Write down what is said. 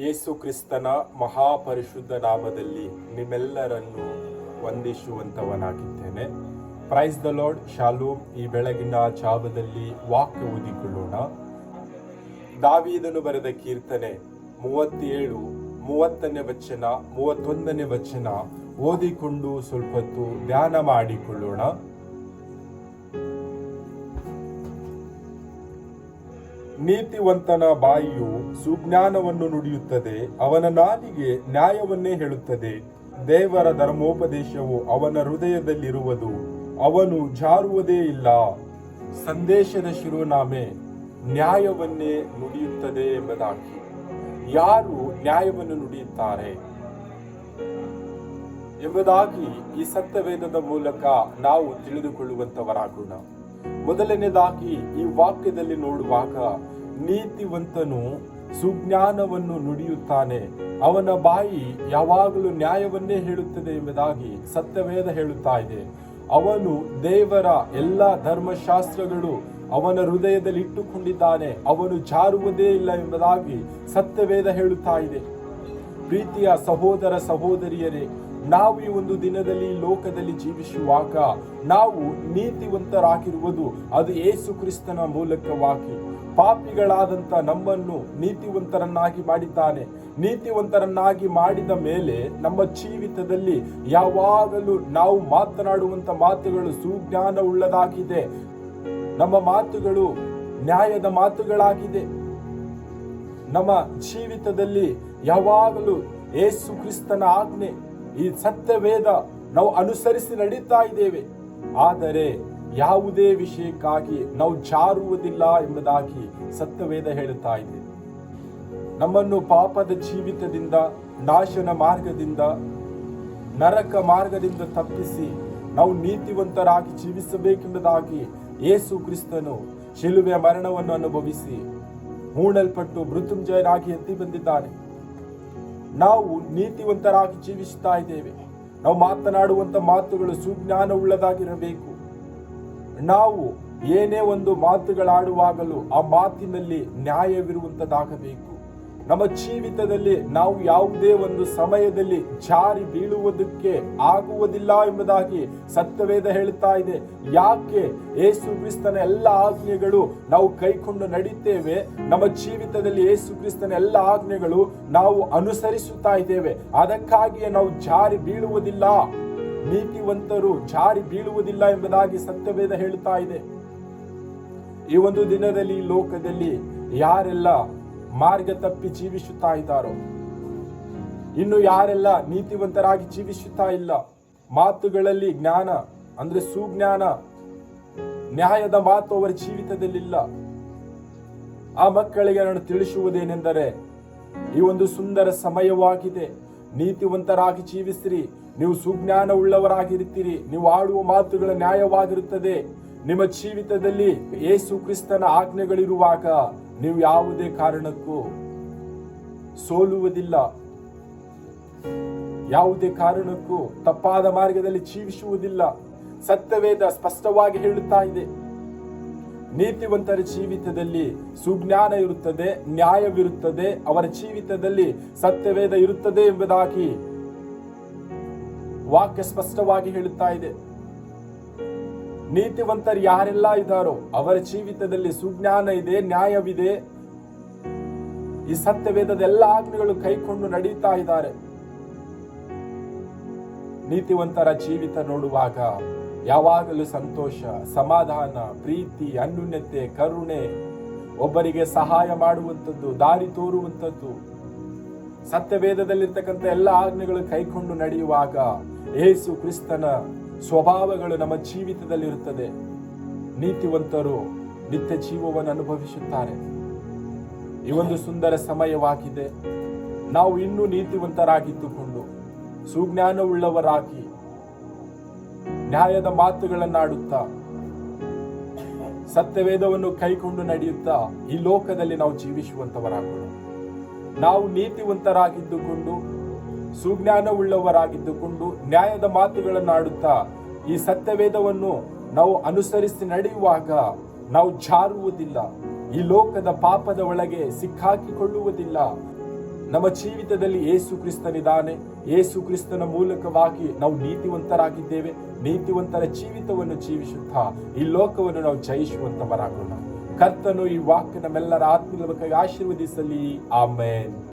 ಯೇಸು ಕ್ರಿಸ್ತನ ಮಹಾಪರಿಶುದ್ಧ ನಾಮದಲ್ಲಿ ನಿಮ್ಮೆಲ್ಲರನ್ನು ವಂದಿಸುವಂತವನಾಗಿದ್ದೇನೆ. Praise the Lord. ಶಾಲೋಮ್. ಈ ಬೆಳಗಿನ ಜಾವದಲ್ಲಿ ವಾಕ್ಯ ಓದಿಕೊಳ್ಳೋಣ. ದಾವೀದನು ಬರೆದ ಕೀರ್ತನೆ 37, 30ನೇ ವಚನ, 31ನೇ ವಚನ ಓದಿಕೊಂಡು ಸ್ವಲ್ಪ ಹೊತ್ತು ಧ್ಯಾನ ಮಾಡಿಕೊಳ್ಳೋಣ. ನೀತಿವಂತನ ಬಾಯಿಯು ಸುಜ್ಞಾನವನ್ನು ನುಡಿಯುತ್ತದೆ, ಅವನ ನಾಲಿಗೆ ನ್ಯಾಯವನ್ನೇ ಹೇಳುತ್ತದೆ. ದೇವರ ಧರ್ಮೋಪದೇಶವು ಅವನ ಹೃದಯದಲ್ಲಿರುವುದು, ಅವನು ಜಾರುವುದೇ ಇಲ್ಲ. ಸಂದೇಶದ ಶಿರೋನಾಮೆ ನ್ಯಾಯವನ್ನೇ ನುಡಿಯುತ್ತದೆ ಎಂಬುದಾಗಿ. ಯಾರು ನ್ಯಾಯವನ್ನು ನುಡಿಯುತ್ತಾರೆ ಎಂಬುದಾಗಿ ಈ ಸತ್ಯವೇದದ ಮೂಲಕ ನಾವು ತಿಳಿದುಕೊಳ್ಳುವಂತವರಾಗೋಣ. ಮೊದಲನೇದಾಗಿ ಈ ವಾಕ್ಯದಲ್ಲಿ ನೋಡುವಾಗ ನೀತಿವಂತನು ಸುಜ್ಞಾನವನ್ನು ನುಡಿಯುತ್ತಾನೆ, ಅವನ ಬಾಯಿ ಯಾವಾಗಲೂ ನ್ಯಾಯವನ್ನೇ ಹೇಳುತ್ತದೆ ಎಂಬುದಾಗಿ ಸತ್ಯವೇದ ಹೇಳುತ್ತಾ ಇದೆ. ಅವನು ದೇವರ ಎಲ್ಲ ಧರ್ಮಶಾಸ್ತ್ರಗಳು ಅವನ ಹೃದಯದಲ್ಲಿ ಇಟ್ಟುಕೊಂಡಿದ್ದಾನೆ, ಅವನು ಜಾರುವುದೇ ಇಲ್ಲ ಎಂಬುದಾಗಿ ಸತ್ಯವೇದ ಹೇಳುತ್ತಾ ಇದೆ. ಪ್ರೀತಿಯ ಸಹೋದರ ಸಹೋದರಿಯರೇ, ನಾವು ಈ ಒಂದು ದಿನದಲ್ಲಿ ಲೋಕದಲ್ಲಿ ಜೀವಿಸುವಾಗ ನಾವು ನೀತಿವಂತರಾಗಿರುವುದು ಅದು ಯೇಸು ಕ್ರಿಸ್ತನ ಮೂಲಕವಾಗಿ. ಪಾಪಿಗಳಾದಂಥ ನಮ್ಮನ್ನು ನೀತಿವಂತರನ್ನಾಗಿ ಮಾಡಿದ್ದಾನೆ. ನೀತಿವಂತರನ್ನಾಗಿ ಮಾಡಿದ ಮೇಲೆ ನಮ್ಮ ಜೀವಿತದಲ್ಲಿ ಯಾವಾಗಲೂ ನಾವು ಮಾತನಾಡುವಂಥ ಮಾತುಗಳು ಸುಜ್ಞಾನ ಉಳ್ಳದಾಗಿದೆ. ನಮ್ಮ ಮಾತುಗಳು ನ್ಯಾಯದ ಮಾತುಗಳಾಗಿದೆ. ನಮ್ಮ ಜೀವಿತದಲ್ಲಿ ಯಾವಾಗಲೂ ಯೇಸು ಕ್ರಿಸ್ತನ ಆಜ್ಞೆ, ಈ ಸತ್ಯವೇದ ನಾವು ಅನುಸರಿಸಿ ನಡೀತಾ ಇದ್ದೇವೆ. ಆದರೆ ಯಾವುದೇ ವಿಷಯಕ್ಕಾಗಿ ನಾವು ಜಾರುವುದಿಲ್ಲ ಎಂಬುದಾಗಿ ಸತ್ಯವೇದ ಹೇಳುತ್ತಾ ಇದೆ. ನಮ್ಮನ್ನು ಪಾಪದ ಜೀವಿತದಿಂದ, ನಾಶನ ಮಾರ್ಗದಿಂದ, ನರಕ ಮಾರ್ಗದಿಂದ ತಪ್ಪಿಸಿ ನಾವು ನೀತಿವಂತರಾಗಿ ಜೀವಿಸಬೇಕೆಂಬುದಾಗಿ ಯೇಸು ಕ್ರಿಸ್ತನು ಶಿಲುಬೆಯ ಮರಣವನ್ನು ಅನುಭವಿಸಿ ಹೂಣಲ್ಪಟ್ಟು ಮೃತ್ಯುಂಜಯನಾಗಿ ಎದ್ದು ಬಂದಿದ್ದಾನೆ. ನಾವು ನೀತಿವಂತರಾಗಿ ಜೀವಿಸ್ತಾ ಇದ್ದೇವೆ. ನಾವು ಮಾತನಾಡುವಂತ ಮಾತುಗಳು ಸುಜ್ಞಾನ ಉಳ್ಳದಾಗಿರಬೇಕು. ನಾವು ಏನೇ ಒಂದು ಮಾತುಗಳಾಡುವಾಗಲೂ ಆ ಮಾತಿನಲ್ಲಿ ನ್ಯಾಯವಿರುವಂತದ್ದಾಗಬೇಕು. ನಮ್ಮ ಜೀವಿತದಲ್ಲಿ ನಾವು ಯಾವುದೇ ಒಂದು ಸಮಯದಲ್ಲಿ ಜಾರಿ ಬೀಳುವುದಕ್ಕೆ ಆಗುವುದಿಲ್ಲ ಎಂಬುದಾಗಿ ಸತ್ಯವೇದ ಹೇಳುತ್ತಾ ಇದೆ. ಯಾಕೆ? ಯೇಸು ಕ್ರಿಸ್ತನ ಎಲ್ಲ ಆಜ್ಞೆಗಳು ನಾವು ಕೈಕೊಂಡು ನಡೀತೇವೆ. ನಮ್ಮ ಜೀವಿತದಲ್ಲಿ ಯೇಸು ಕ್ರಿಸ್ತನ ಎಲ್ಲ ಆಜ್ಞೆಗಳು ನಾವು ಅನುಸರಿಸುತ್ತಾ ಇದ್ದೇವೆ. ಅದಕ್ಕಾಗಿಯೇ ನಾವು ಜಾರಿ ಬೀಳುವುದಿಲ್ಲ. ನೀತಿವಂತರು ಜಾರಿ ಬೀಳುವುದಿಲ್ಲ ಎಂಬುದಾಗಿ ಸತ್ಯವೇದ ಹೇಳುತ್ತಾ ಇದೆ. ಈ ಒಂದು ದಿನದಲ್ಲಿ ಈ ಲೋಕದಲ್ಲಿ ಯಾರೆಲ್ಲ ಮಾರ್ಗ ತಪ್ಪಿ ಜೀವಿಸುತ್ತಾ ಇದ್ದಾರೋ, ಇನ್ನು ಯಾರೆಲ್ಲ ನೀತಿವಂತರಾಗಿ ಜೀವಿಸುತ್ತಾ ಇಲ್ಲ, ಮಾತುಗಳಲ್ಲಿ ಜ್ಞಾನ ಅಂದ್ರೆ ಸುಜ್ಞಾನ, ನ್ಯಾಯದ ಮಾತು ಅವರ ಜೀವಿತದಲ್ಲಿಲ್ಲ, ಆ ಮಕ್ಕಳಿಗೆ ನಾನು ತಿಳಿಸುವುದೇನೆಂದರೆ ಈ ಒಂದು ಸುಂದರ ಸಮಯವಾಗಿದೆ. ನೀತಿವಂತರಾಗಿ ಜೀವಿಸಿರಿ, ನೀವು ಸುಜ್ಞಾನ ಉಳ್ಳವರಾಗಿರುತ್ತೀರಿ, ನೀವು ಆಡುವ ಮಾತುಗಳ ನ್ಯಾಯವಾಗಿರುತ್ತದೆ. ನಿಮ್ಮ ಜೀವಿತದಲ್ಲಿ ಯೇಸು ಕ್ರಿಸ್ತನ ಆಜ್ಞೆಗಳಿರುವಾಗ ನೀವು ಯಾವುದೇ ಕಾರಣಕ್ಕೂ ಸೋಲುವುದಿಲ್ಲ. ಯಾವುದೇ ಕಾರಣಕ್ಕೂ ತಪ್ಪಾದ ಮಾರ್ಗದಲ್ಲಿ ಜೀವಿಸುವುದಿಲ್ಲ. ಸತ್ಯವೇದ ಸ್ಪಷ್ಟವಾಗಿ ಹೇಳುತ್ತಾ ಇದೆ. ನೀತಿವಂತರ ಜೀವಿತದಲ್ಲಿ ಸುಜ್ಞಾನ ಇರುತ್ತದೆ, ನ್ಯಾಯವಿರುತ್ತದೆ, ಅವರ ಜೀವಿತದಲ್ಲಿ ಸತ್ಯವೇದ ಇರುತ್ತದೆ ಎಂಬುದಾಗಿ ವಾಕ್ಯ ಸ್ಪಷ್ಟವಾಗಿ ಹೇಳುತ್ತಾ ಇದೆ. ನೀತಿವಂತರು ಯಾರೆಲ್ಲ ಇದ್ದಾರೋ ಅವರ ಜೀವಿತದಲ್ಲಿ ಸುಜ್ಞಾನ ಇದೆ, ನ್ಯಾಯವಿದೆ. ಈ ಸತ್ಯವೇದದ ಎಲ್ಲ ಆಜ್ಞೆಗಳು ಕೈಕೊಂಡು ನಡೀತಾ ಇದ್ದಾರೆ. ನೀತಿವಂತರ ಜೀವಿತ ನೋಡುವಾಗ ಯಾವಾಗಲೂ ಸಂತೋಷ, ಸಮಾಧಾನ, ಪ್ರೀತಿ, ಅನ್ಯೋನ್ಯತೆ, ಕರುಣೆ, ಒಬ್ಬರಿಗೆ ಸಹಾಯ ಮಾಡುವಂಥದ್ದು, ದಾರಿ ತೋರುವಂಥದ್ದು, ಸತ್ಯವೇದದಲ್ಲಿರ್ತಕ್ಕಂಥ ಎಲ್ಲ ಆಜ್ಞೆಗಳು ಕೈಕೊಂಡು ನಡೆಯುವಾಗ ಯೇಸು ಕ್ರಿಸ್ತನ ಸ್ವಭಾವಗಳು ನಮ್ಮ ಜೀವಿತದಲ್ಲಿರುತ್ತದೆ. ನೀತಿವಂತರು ನಿತ್ಯ ಜೀವವನ್ನು ಅನುಭವಿಸುತ್ತಾರೆ. ಈ ಒಂದು ಸುಂದರ ಸಮಯವಾಗಿದೆ. ನಾವು ಇನ್ನೂ ನೀತಿವಂತರಾಗಿದ್ದುಕೊಂಡು ಸುಜ್ಞಾನವುಳ್ಳವರಾಗಿ ನ್ಯಾಯದ ಮಾತುಗಳನ್ನಾಡುತ್ತಾ ಸತ್ಯವೇದವನ್ನು ಕೈಕೊಂಡು ನಡೆಯುತ್ತಾ ಈ ಲೋಕದಲ್ಲಿ ನಾವು ಜೀವಿಸುವಂತವರಾಗೋಣ. ನಾವು ನೀತಿವಂತರಾಗಿದ್ದುಕೊಂಡು ಸುಜ್ಞಾನವುಳ್ಳವರಾಗಿದ್ದುಕೊಂಡು ನ್ಯಾಯದ ಮಾತುಗಳನ್ನಾಡುತ್ತಾ ಈ ಸತ್ಯವೇದವನ್ನು ನಾವು ಅನುಸರಿಸಿ ನಡೆಯುವಾಗ ನಾವು ಜಾರುವುದಿಲ್ಲ. ಈ ಲೋಕದ ಪಾಪದ ಒಳಗೆ ಸಿಕ್ಕಾಕಿಕೊಳ್ಳುವುದಿಲ್ಲ. ನಮ್ಮ ಜೀವಿತದಲ್ಲಿ ಯೇಸು ಕ್ರಿಸ್ತನಿದ್ದಾನೆ. ಯೇಸು ಕ್ರಿಸ್ತನ ಮೂಲಕವಾಗಿ ನಾವು ನೀತಿವಂತರಾಗಿದ್ದೇವೆ. ನೀತಿವಂತರ ಜೀವಿತವನ್ನು ಜೀವಿಸುತ್ತಾ ಈ ಲೋಕವನ್ನು ನಾವು ಜಯಿಸುವಂತವರಾಗೋಣ. ಕರ್ತನು ಈ ವಾಕ್ಯ ನಮ್ಮೆಲ್ಲರ ಆತ್ಮೀಯ ಆಶೀರ್ವದಿಸಲಿ. ಆಮೆನ್.